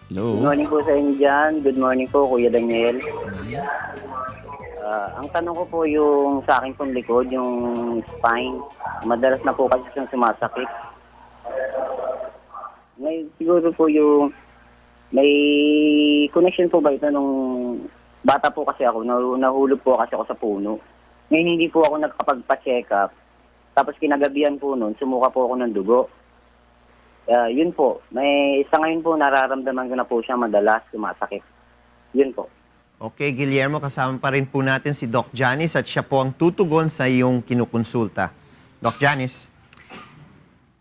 Hello. Good morning po sa inyo dyan. Good morning po, Kuya Daniel. Ang tanong ko po yung sa akin pong likod, yung spine. Madalas na po kasi siyang sumasakit. Siguro po yung may connection po ba ito nung bata po kasi ako, nahulog po kasi ako sa puno. Ngayon hindi po ako nagkapagpa-check up. Tapos kinagabihan po nun, sumuka po ako ng dugo. Yun po, sa ngayon po nararamdaman ko na po siya madalas sumasakit. Yun po. Okay, Guillermo, kasama pa rin po natin si Doc Janice at siya po ang tutugon sa iyong kinukonsulta. Doc Janice.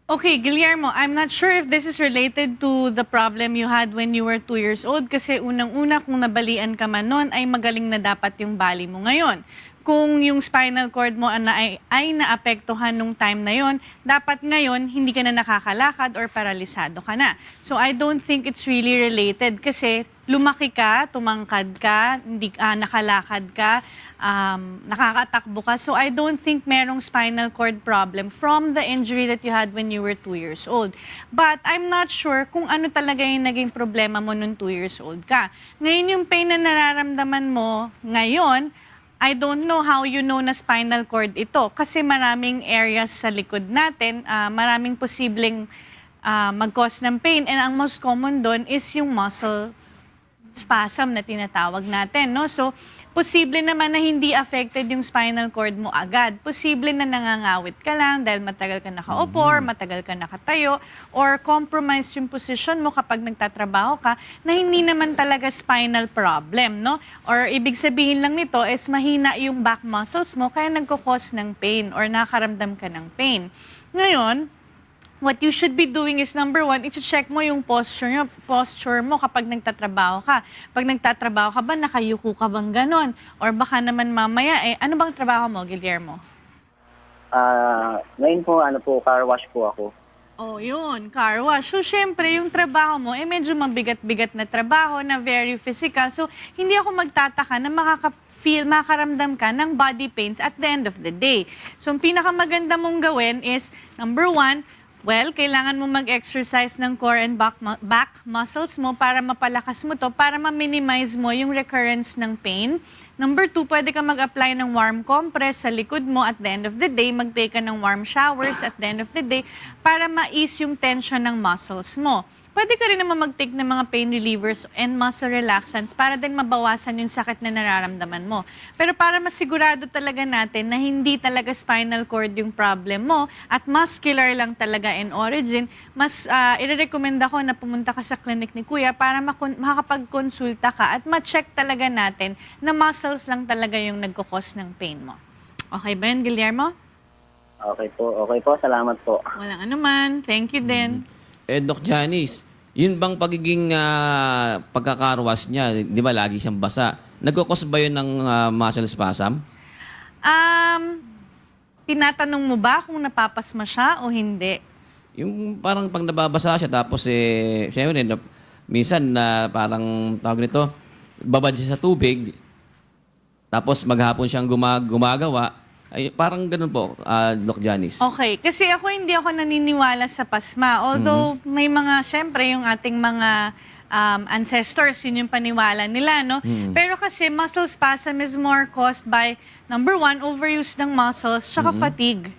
Okay, Guillermo, I'm not sure if this is related to the problem you had when you were 2 years old kasi unang-una kung nabalian ka man noon ay magaling na dapat yung bali mo ngayon. Kung yung spinal cord mo ay naapektuhan nung time na yon, dapat ngayon hindi ka na nakakalakad or paralisado ka na. So I don't think it's really related kasi lumaki ka, tumangkad ka, hindi nakalakad ka, nakakatakbo ka. So I don't think merong spinal cord problem from the injury that you had when you were 2 years old. But I'm not sure kung ano talaga yung naging problema mo nung 2 years old ka. Ngayon yung pain na nararamdaman mo ngayon, I don't know how you know na spinal cord ito kasi maraming areas sa likod natin, maraming posibleng mag-cause ng pain and ang most common doon is yung muscle spasm na tinatawag natin, no? So, posible naman na hindi affected yung spinal cord mo agad. Posible na nangangawit ka lang dahil matagal ka nakaupo, or matagal ka nakatayo, or compromise yung position mo kapag nagtatrabaho ka na hindi naman talaga spinal problem, no? Or ibig sabihin lang nito is mahina yung back muscles mo kaya nagkukos ng pain or nakakaramdam ka ng pain. Ngayon, what you should be doing is number 1, i-check mo yung posture mo kapag nagtatrabaho ka. Pag nagtatrabaho ka ba, nakayuko ka bang ganon? Or baka naman mamaya, ano bang trabaho mo, Guillermo? Ngayon po, car wash po ako. Oh, yun, car wash. So, syempre, yung trabaho mo, medyo mabigat-bigat na trabaho na very physical. So, hindi ako magtataka na makaramdam ka ng body pains at the end of the day. So, ang pinakamaganda mong gawin is, number 1, kailangan mo mag-exercise ng core and back muscles mo para mapalakas mo to, para ma-minimize mo yung recurrence ng pain. Number 2, pwede ka mag-apply ng warm compress sa likod mo at the end of the day, mag-take ka ng warm showers at the end of the day para ma-ease yung tension ng muscles mo. Pwede ka rin naman mag-take ng mga pain relievers and muscle relaxants para din mabawasan yung sakit na nararamdaman mo. Pero para masigurado talaga natin na hindi talaga spinal cord yung problem mo at muscular lang talaga in origin, mas i-recommend ako na pumunta ka sa clinic ni Kuya para makakapag-consulta ka at ma-check talaga natin na muscles lang talaga yung nagkukos ng pain mo. Okay ba yun, Guillermo? Okay po. Salamat po. Walang anuman. Thank you din. Doc Janice, yun bang pagiging pagkakarwas niya, di ba lagi siyang basa? Nagkukos ba yun ng muscle spasm? Tinatanong mo ba kung napapasma siya o hindi? Yung parang pag nababasa siya, tapos siyempre, minsan parang tawag nito, babad siya sa tubig, tapos maghapon siyang gumagawa. Ay, parang ganun po, Doc Janice. Okay, kasi hindi ako naniniwala sa pasma. Although may mga, syempre, yung ating mga ancestors, yun yung paniwala nila, no? Pero kasi muscle spasm is more caused by, number 1, overuse ng muscles, tsaka fatigue.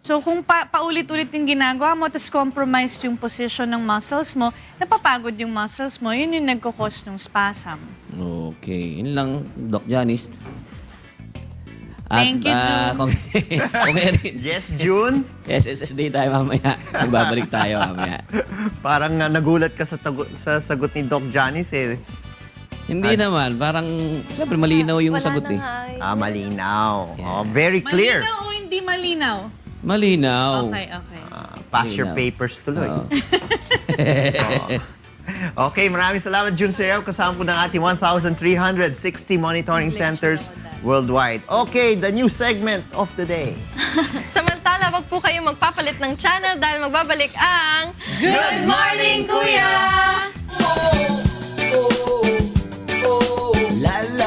So kung paulit-ulit yung ginagawa mo, tapos compromise yung position ng muscles mo, napapagod yung muscles mo, yun yung nagkukos ng spasm. Okay, yun lang, Doc Janice. Thank you, June. Kung Yes, June? SSD tayo mamaya. Nagbabalik tayo mamaya. Parang nagulat ka sa sagot ni Doc Janice eh. Hindi naman. Parang, siyempre, malinaw yung Wala sagot na eh. nga eh. Malinaw. Yeah. Oh, very clear. Malinaw o hindi malinaw? Malinaw. Okay. Pass your Malinaw. papers tuloy. Oo. Okay, maraming salamat, June Sayaw. Kasama po ng ating 1,360 monitoring centers worldwide. Okay, the new segment of the day. Samantala, wag po kayong magpapalit ng channel dahil magbabalik ang Good Morning Kuya! La la